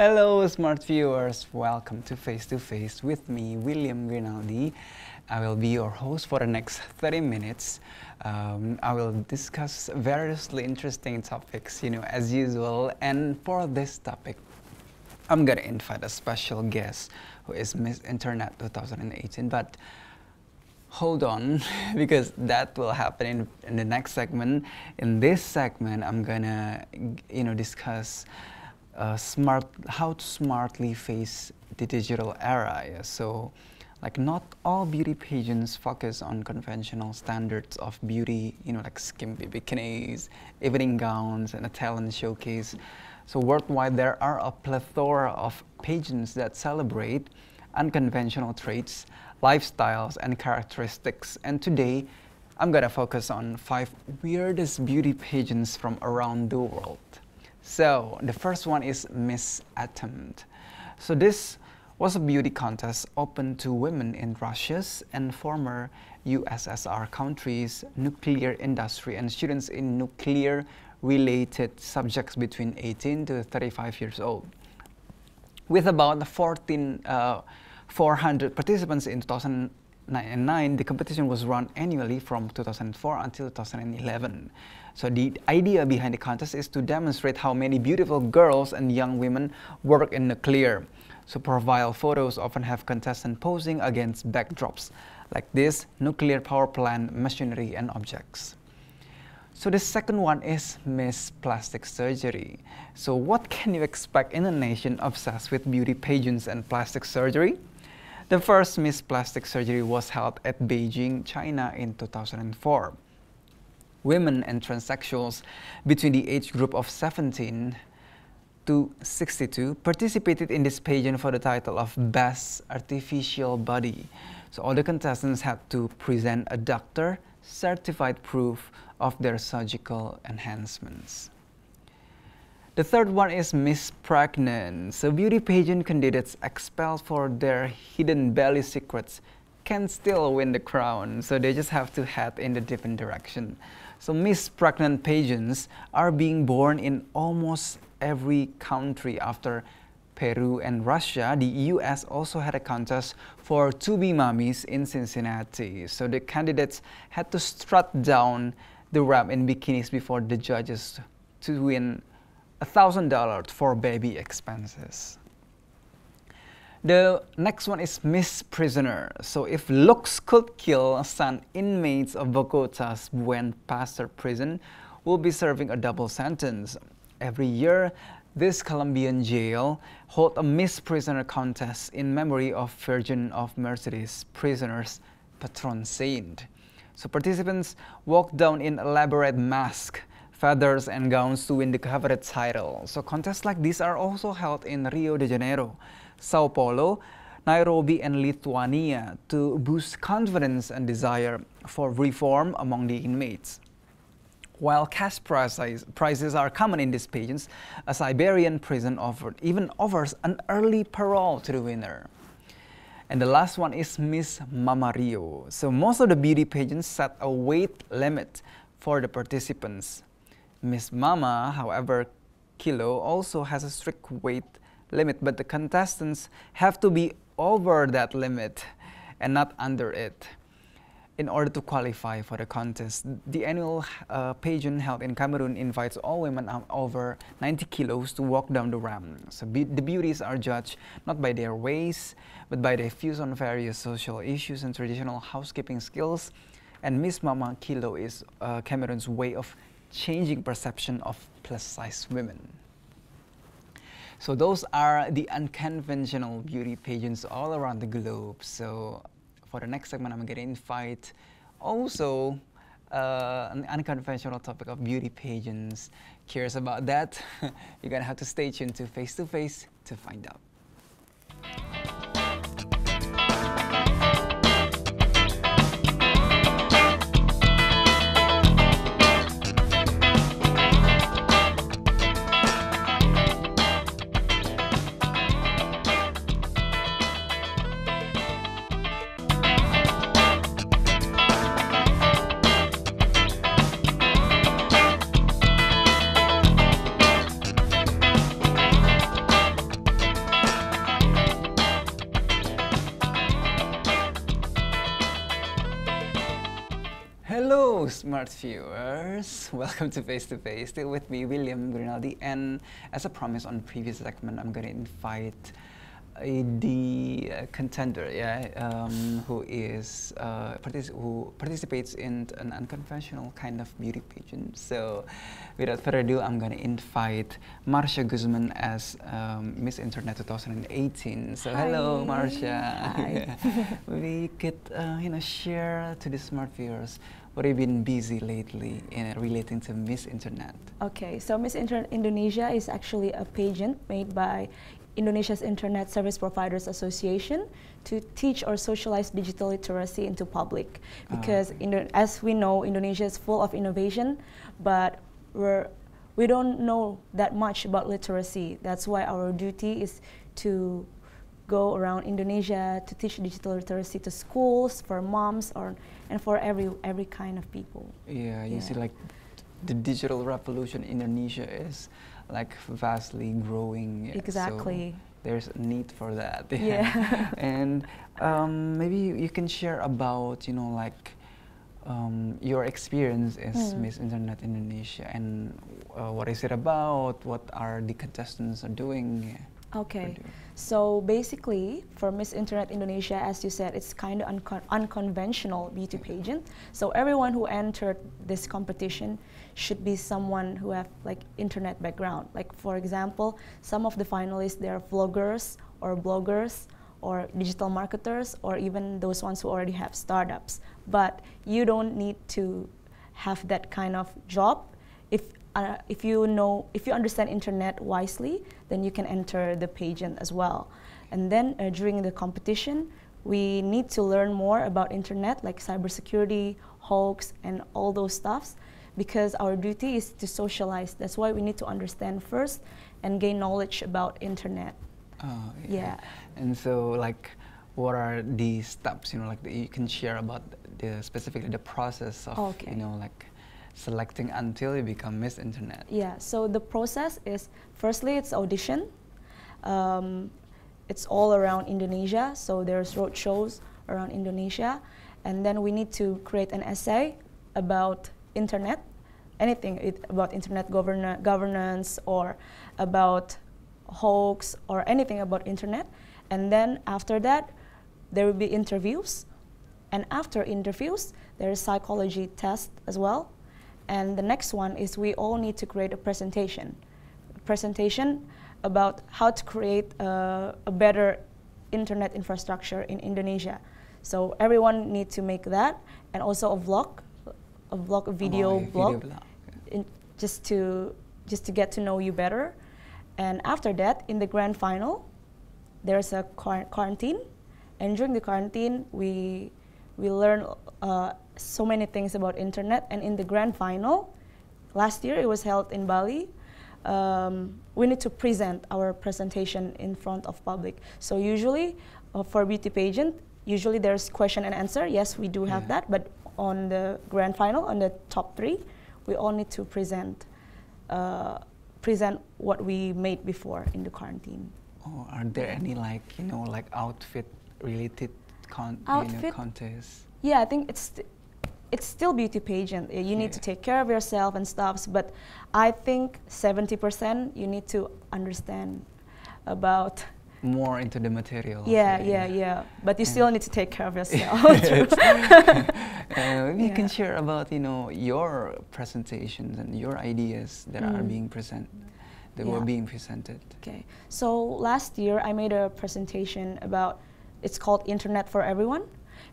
Hello, smart viewers. Welcome to Face with me, William Rinaldi. I will be your host for the next 30 minutes. I will discuss variously interesting topics, as usual. And for this topic, I'm gonna invite a special guest who is Miss Internet 2018. But hold on, because that will happen in the next segment. In this segment, I'm gonna, discuss how to smartly face the digital era. Yeah. So, not all beauty pageants focus on conventional standards of beauty, like skimpy bikinis, evening gowns, and a talent showcase. So worldwide, there are a plethora of pageants that celebrate unconventional traits, lifestyles, and characteristics. And today, I'm gonna focus on 5 weirdest beauty pageants from around the world. So the first one is Miss Attempt. So this was a beauty contest open to women in Russia's and former USSR countries, nuclear industry, and students in nuclear-related subjects between 18 to 35 years old. With about 400 participants in 2009, the competition was run annually from 2004 until 2011. So the idea behind the contest is to demonstrate how many beautiful girls and young women work in nuclear. So profile photos often have contestants posing against backdrops like this, nuclear power plant, machinery, and objects. So the second one is Miss Plastic Surgery. So what can you expect in a nation obsessed with beauty pageants and plastic surgery? The first Miss Plastic Surgery was held at Beijing, China in 2004. Women and transsexuals between the age group of 17 to 62 participated in this pageant for the title of Best Artificial Body. So all the contestants had to present a doctor-certified proof of their surgical enhancements. The third one is Miss Pregnant. So beauty pageant candidates expelled for their hidden belly secrets can still win the crown. So they just have to head in a different direction. So Miss Pregnant pageants are being born in almost every country. After Peru and Russia, the US also had a contest for to-be mummies in Cincinnati. So the candidates had to strut down the ramp in bikinis before the judges to win $1,000 for baby expenses. The next one is Miss Prisoner. So if looks could kill, some inmates of Bogota's Buen Pastor prison will be serving a double sentence. Every year, this Colombian jail holds a Miss Prisoner contest in memory of Virgin of Mercedes prisoners' patron saint. So participants walk down in elaborate masks, feathers, and gowns to win the coveted title. So contests like these are also held in Rio de Janeiro, Sao Paulo, Nairobi, and Lithuania to boost confidence and desire for reform among the inmates. While cash prizes are common in these pageants, a Siberian prison even offers an early parole to the winner. And the last one is Miss Mama Rio. So most of the beauty pageants set a weight limit for the participants. Miss Mama, however, Kilo also has a strict weight limit, but the contestants have to be over that limit and not under it in order to qualify for the contest. The annual pageant held in Cameroon invites all women over 90 kilos to walk down the ramp. So the beauties are judged not by their waist, but by their views on various social issues and traditional housekeeping skills. And Miss Mama Kilo is Cameroon's way of changing perception of plus-size women. So those are the unconventional beauty pageants all around the globe. So for the next segment, I'm going to invite also an unconventional topic of beauty pageants. Curious about that? You're going to have to stay tuned to Face to find out. Hello, smart viewers. Welcome to Face to Face. Still with me, William Grinaldi, and as I promised on previous segment, I'm going to invite the contender, who is who participates in an unconventional kind of beauty pageant. So, without further ado, I'm going to invite Marsya Gusman as Miss Internet 2018. So, Hi. hello, Marsya. Hi. Maybe you could, share to the smart viewers what have you been busy lately in relating to Miss Internet. Okay, so Miss Internet Indonesia is actually a pageant made by Indonesia's Internet Service Providers Association to teach or socialize digital literacy into public. Because as we know, Indonesia is full of innovation, but we don't know that much about literacy. That's why our duty is to go around Indonesia to teach digital literacy to schools, for moms, and for every kind of people. Yeah, you see, like the digital revolution in Indonesia is like vastly growing. Exactly. So there's a need for that. Yeah. And maybe you can share about, your experience as Miss Internet Indonesia, and what is it about? What are the contestants are doing? Okay, so basically for Miss Internet Indonesia, as you said, it's kind of unconventional beauty pageant. So everyone who entered this competition should be someone who have like internet background. Like for example, some of the finalists, they're vloggers or bloggers or digital marketers, or even those ones who already have startups. But you don't need to have that kind of job. If you understand internet wisely, then you can enter the pageant as well. And then during the competition, we need to learn more about internet, like cybersecurity, hoax, and all those stuffs, because our duty is to socialize. That's why we need to understand first and gain knowledge about internet. Oh, Yeah. And so, like, what are the steps? You can share about specifically the process of, selecting until you become Miss Internet. Yeah, so the process is, firstly, it's audition. It's all around Indonesia, so there's road shows around Indonesia. And then we need to create an essay about internet, anything about internet governance or about hoax or anything about internet. And then after that, there will be interviews. And after interviews, there is psychology test as well. And the next one is we all need to create a presentation about how to create a better internet infrastructure in Indonesia. So everyone needs to make that, and also a video blog. Just to get to know you better. And after that, in the grand final, there's a quarantine, and during the quarantine, we learn so many things about internet. And in the grand final, last year it was held in Bali, we need to present our presentation in front of public. So usually for beauty pageant, usually there's question and answer. Yes, we do have that, but on the grand final, on the top 3, we all need to present what we made before in the quarantine. Oh, are there any outfit related contests? Yeah, I think it's still beauty pageant. You need to take care of yourself and stuff, but I think 70% you need to understand about more into the material. Yeah. But you still need to take care of yourself. Maybe you can share about your presentations and your ideas that are being were being presented. Okay, so last year I made a presentation about, it's called Internet for Everyone,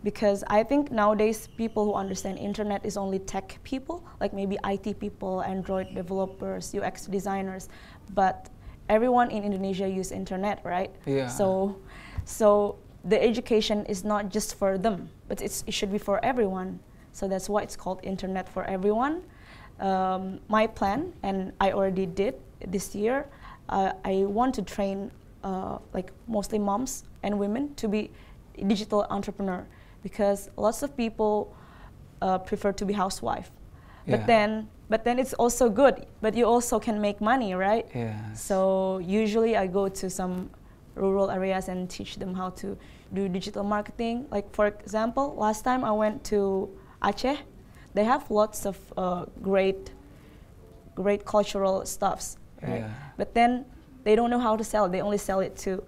because I think nowadays people who understand internet is only tech people, like maybe IT people, Android developers, UX designers, but everyone in Indonesia use internet, right? Yeah. So the education is not just for them, but it should be for everyone. So that's why it's called Internet for Everyone. My plan, and I already did this year, I want to train like mostly moms and women to be digital entrepreneur, because lots of people prefer to be housewife. But then it's also good, but you also can make money, right? So usually I go to some rural areas and teach them how to do digital marketing. Like for example, last time I went to Aceh, they have lots of great cultural stuffs, right? Yeah. But then they don't know how to sell it. They only sell it to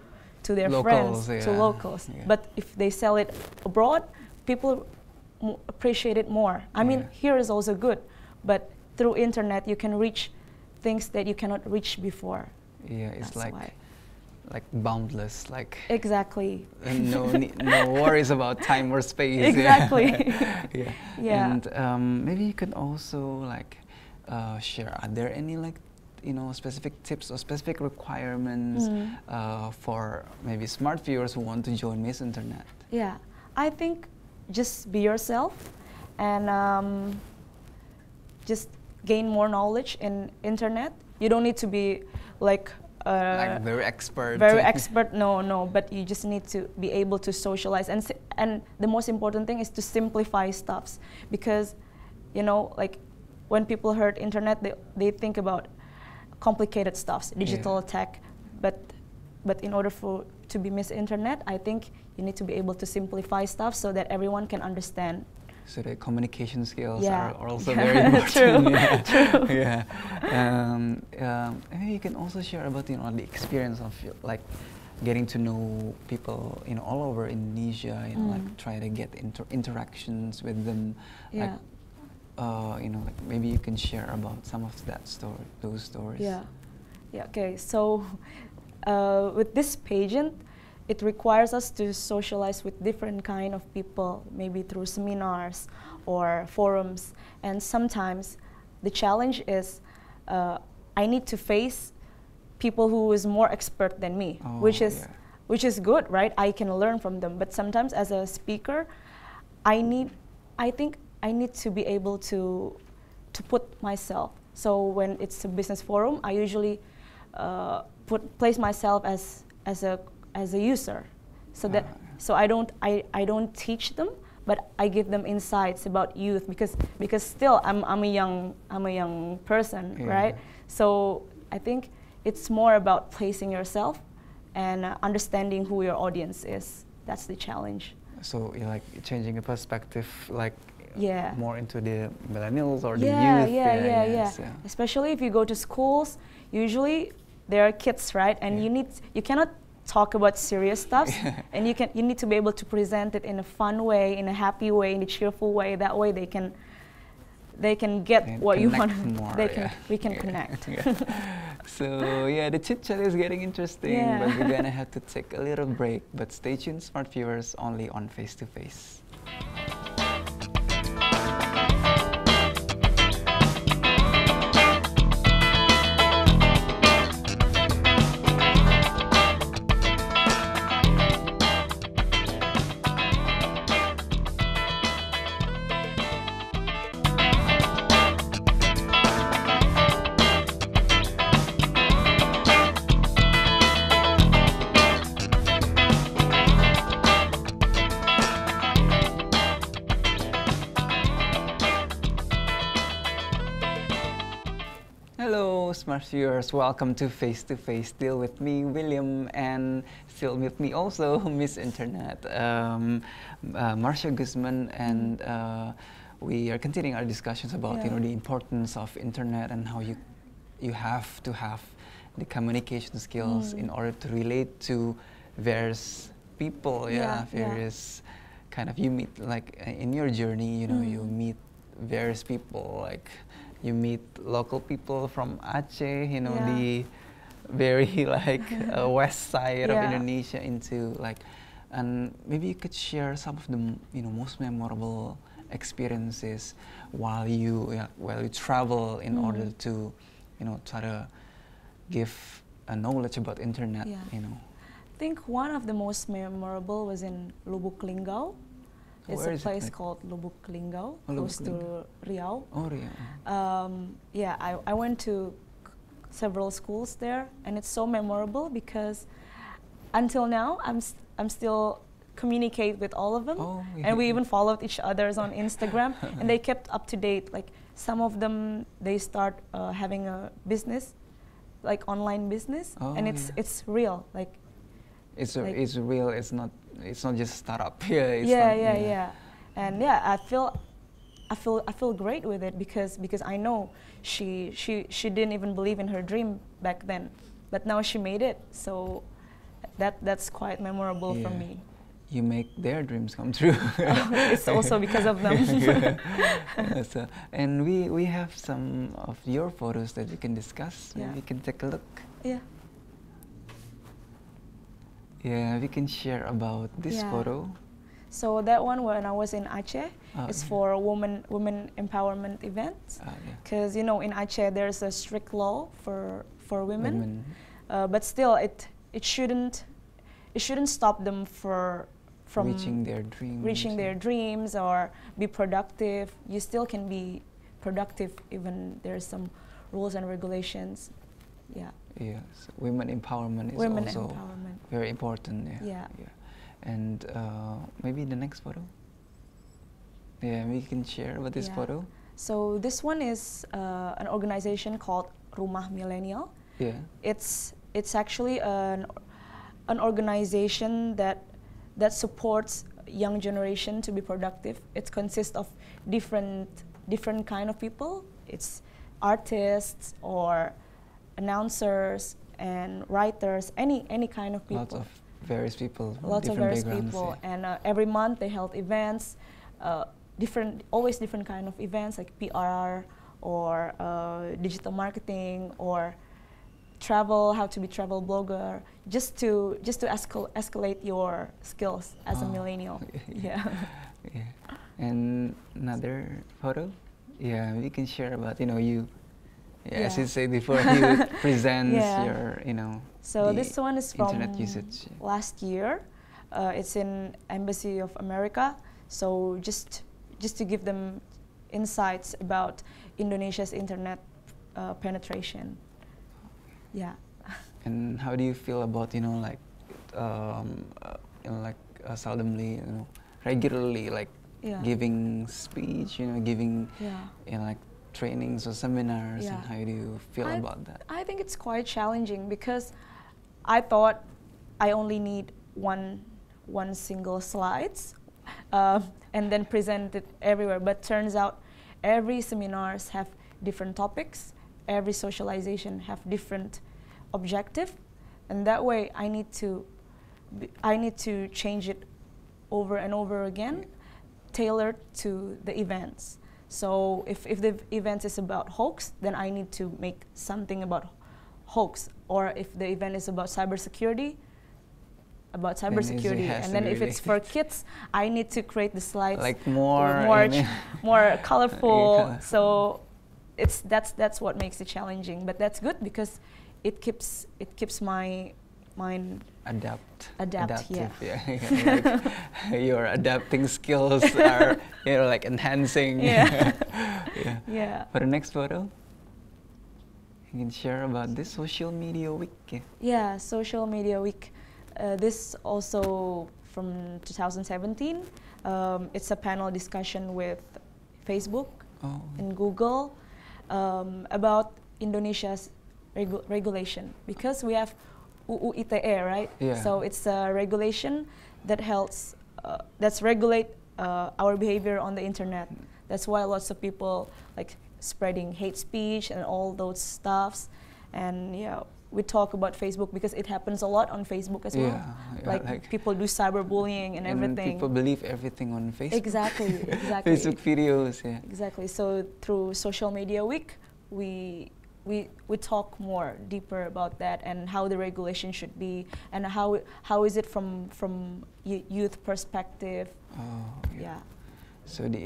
their Locals, friends, to yeah. locals. Yeah. But if they sell it abroad, people appreciate it more. I mean, here is also good, but through internet you can reach things that you cannot reach before. Yeah, it's That's like why. boundless, like Exactly. no no worries about time or space. Exactly. Yeah. Yeah. And maybe you could also like share. Are there any like specific tips or specific requirements for maybe smart viewers who want to join Miss Internet? Yeah, I think just be yourself and just gain more knowledge in internet. You don't need to be like very expert. Very expert, no. But you just need to be able to socialize, and the most important thing is to simplify stuffs, because like when people heard internet, they think about complicated stuffs, digital tech, but in order to be Miss Internet, I think you need to be able to simplify stuff so that everyone can understand. So the communication skills Yeah. are also very important. True. Yeah. True. Yeah. Maybe you can also share about the experience of like getting to know people all over Indonesia. Like try to get interactions with them. Yeah. Like maybe you can share about some of those stories. Yeah. Okay. So with this pageant, it requires us to socialize with different kind of people, maybe through seminars or forums. And sometimes the challenge is I need to face people who is more expert than me, which is good, right? I can learn from them. But sometimes as a speaker, I think I need to be able to put myself. So when it's a business forum, I usually place myself as a user, so I don't teach them, but I give them insights about youth, because still I'm a young person, right? So I think it's more about placing yourself and understanding who your audience is. That's the challenge. So you're like changing the perspective, like more into the millennials or the youth. Yeah. Especially if you go to schools, usually there are kids, right? And you cannot talk about serious stuff, and you need to be able to present it in a fun way, in a happy way, in a cheerful way. That way they can get what you want. We can connect. So the chit chat is getting interesting, but we're gonna have to take a little break. But stay tuned, smart viewers, only on Face to Face. Hello, smart viewers. Welcome to Face. Still with me, William, and still with me also, Miss Internet, Marsya Gusman, and we are continuing our discussions about the importance of internet and how you have to have the communication skills in order to relate to various people. Various kind of you meet, like in your journey. You meet various people, like. You meet local people from Aceh, the very west side of Indonesia, into and maybe you could share some of the most memorable experiences while you travel in order to try to give a knowledge about internet. I think one of the most memorable was in Lubuk Linggau. It's a place called Lubuk Linggau, close to Riau. Oh, Riau. I went to several schools there, and it's so memorable because until now I'm still communicate with all of them, and we even followed each other's on Instagram, and they kept up to date. Like some of them, they start having a business, like online business, and it's real. Like it's real. It's not just startup. Yeah. And I feel I feel great with it because I know she didn't even believe in her dream back then, but now she made it. So that's quite memorable for me. You make their dreams come true. It's also because of them. So, and we have some of your photos that we can discuss. Maybe we can take a look. Yeah. Yeah, we can share about this photo. So that one when I was in Aceh, it's for women empowerment events. Because you know in Aceh there's a strict law for women. But still it shouldn't stop them from reaching their dreams or be productive. You still can be productive even there's some rules and regulations. Yeah. Yes, women empowerment is also very important. Yeah. And maybe the next photo. Yeah, we can share about this photo. So this one is an organization called Rumah Millennial. Yeah. It's actually an organization that supports young generation to be productive. It consists of different kind of people. It's artists or announcers and writers, any kind of people. Lots of various people. Lots of various people, and every month they held events, always different kind of events like PR or digital marketing or travel, how to be travel blogger, just to escalate your skills as a millennial. Yeah. And another photo. Yeah, we can share about you. As you said before, you presents your So this one is from internet usage. Last year. It's in Embassy of America. So just to give them insights about Indonesia's internet penetration. Yeah. And how do you feel about seldomly, regularly, giving speech, giving trainings or seminars, and how do you feel about that? I think it's quite challenging because I thought I only need one single slides and then present it everywhere, but turns out every seminars have different topics, every socialization have different objective, and that way I need to change it over and over again, tailored to the events. So if the event is about hoax, then I need to make something about hoax. Or if the event is about cybersecurity, and then if it's for kids, I need to create the slides more colorful. So that's what makes it challenging. But that's good because it keeps my mind adaptive. Yeah. Your adapting skills are enhancing. Yeah. For the next photo, you can share about this social media week. Yeah, social media week. This also from 2017. It's a panel discussion with Facebook and Google about Indonesia's regulation, because we have UU ITE, right? Yeah. So it's a regulation that helps, that's regulate our behavior on the internet. That's why lots of people spreading hate speech and all those stuffs. And we talk about Facebook because it happens a lot on Facebook as well. People do cyberbullying and everything. People believe everything on Facebook. Exactly. Facebook videos, Exactly. So through social media week, we talk more deeper about that and how the regulation should be and how is it from youth perspective. So the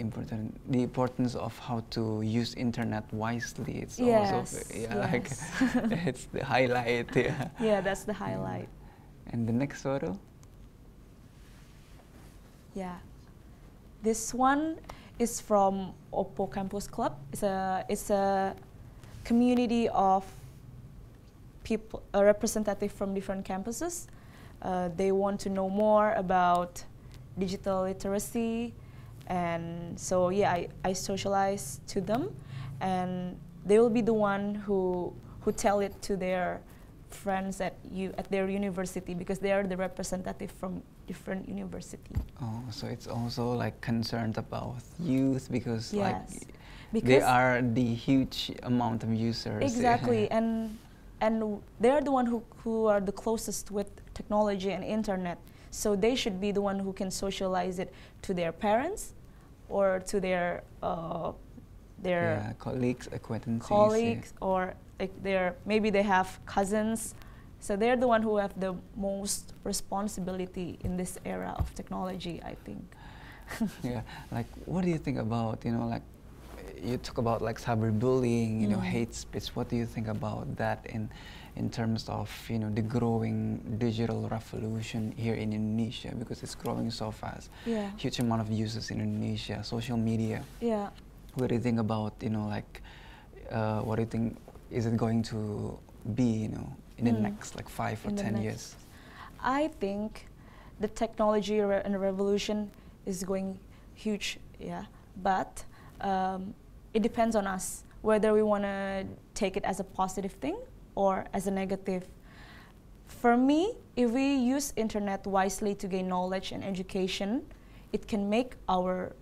importance of how to use internet wisely. It's also it's the highlight. Yeah, that's the highlight. And the next photo. Yeah, this one is from Oppo Campus Club. It's a community of people, a representative from different campuses. They want to know more about digital literacy, and so I socialize to them, and they will be the one who tell it to their friends at their university, because they are the representative from different university. Oh, so it's also like concerned about youth because Yes, like because they are the huge amount of users. exactly, and they are the one who are the closest with technology and internet. So they should be the one who can socialize it to their parents or to their Yeah, colleagues, acquaintances. colleagues, or like maybe they have cousins. So they're the one who have the most responsibility in this era of technology, I think. Yeah, like what do you think about, like you talk about like cyberbullying, hate speech. What do you think about that in terms of, the growing digital revolution here in Indonesia, because it's growing so fast. Yeah. Huge amount of users in Indonesia, social media. Yeah. What do you think about, what do you think is it going to be, in the next like 5 or 10 years? I think the technology and revolution is going huge, yeah. But it depends on us whether we want to take it as a positive thing or as a negative. For me, if we use internet wisely to gain knowledge and education, it can make our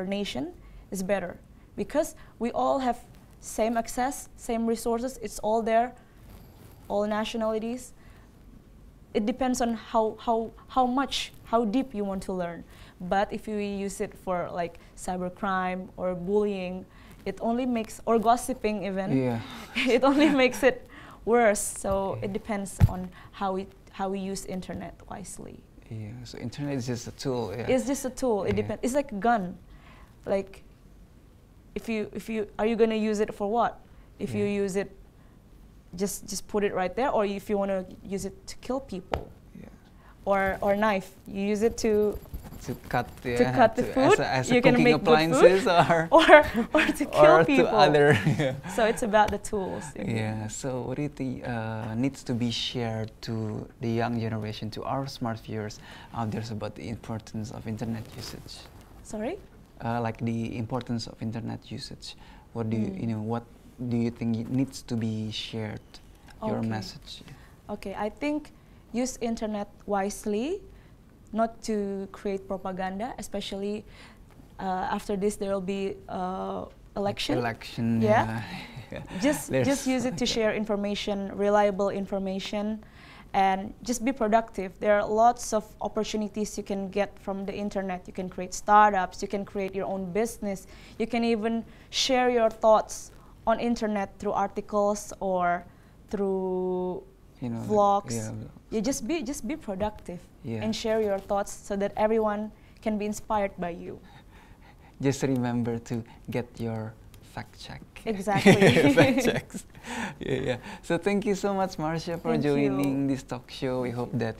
nation is better, because we all have same access, same resources. It's all there, all nationalities. It depends on how deep you want to learn. But if you use it for like cybercrime or bullying, it only makes, or gossiping even, it only makes it worse. So it depends on how we use internet wisely. Yeah, so internet is just a tool. Yeah. It's just a tool. It depends. It's like a gun. Like, if you are you gonna use it for what? If you use it, just put it right there, or if you want to use it to kill people, or knife, you use it to cut the food. As you cooking can make appliances, or to kill or people. to other. So it's about the tools. Yeah. So what do you think needs to be shared to the young generation, to our smart viewers out there, about the importance of internet usage? Sorry. Like the importance of internet usage. What do what do you think needs to be shared? Your message. Okay, I think use internet wisely, not to create propaganda. Especially after this, there will be election. Election. Yeah. Just use it to share information, reliable information. And just be productive. There are lots of opportunities you can get from the internet. You can create startups, you can create your own business. You can even share your thoughts on internet through articles or through vlogs. You just be productive and share your thoughts so that everyone can be inspired by you. Just remember to get your fact check. Exactly. Fact checks. Yeah. So thank you so much, Marsya, for joining this talk show. We hope that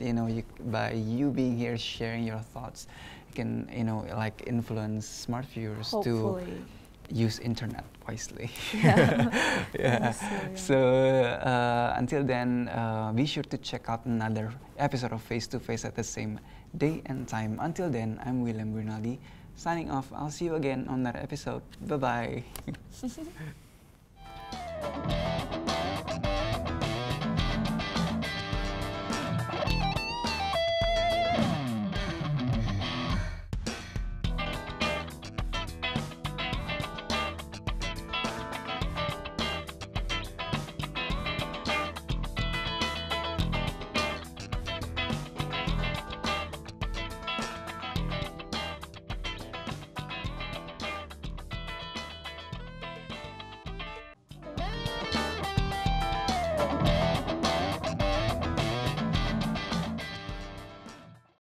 by you being here, sharing your thoughts, you can like influence smart viewers to use internet wisely. Yeah. So until then, be sure to check out another episode of Face to Face at the same day and time. Until then, I'm William Bernaldi, signing off. I'll see you again on that episode. Bye bye.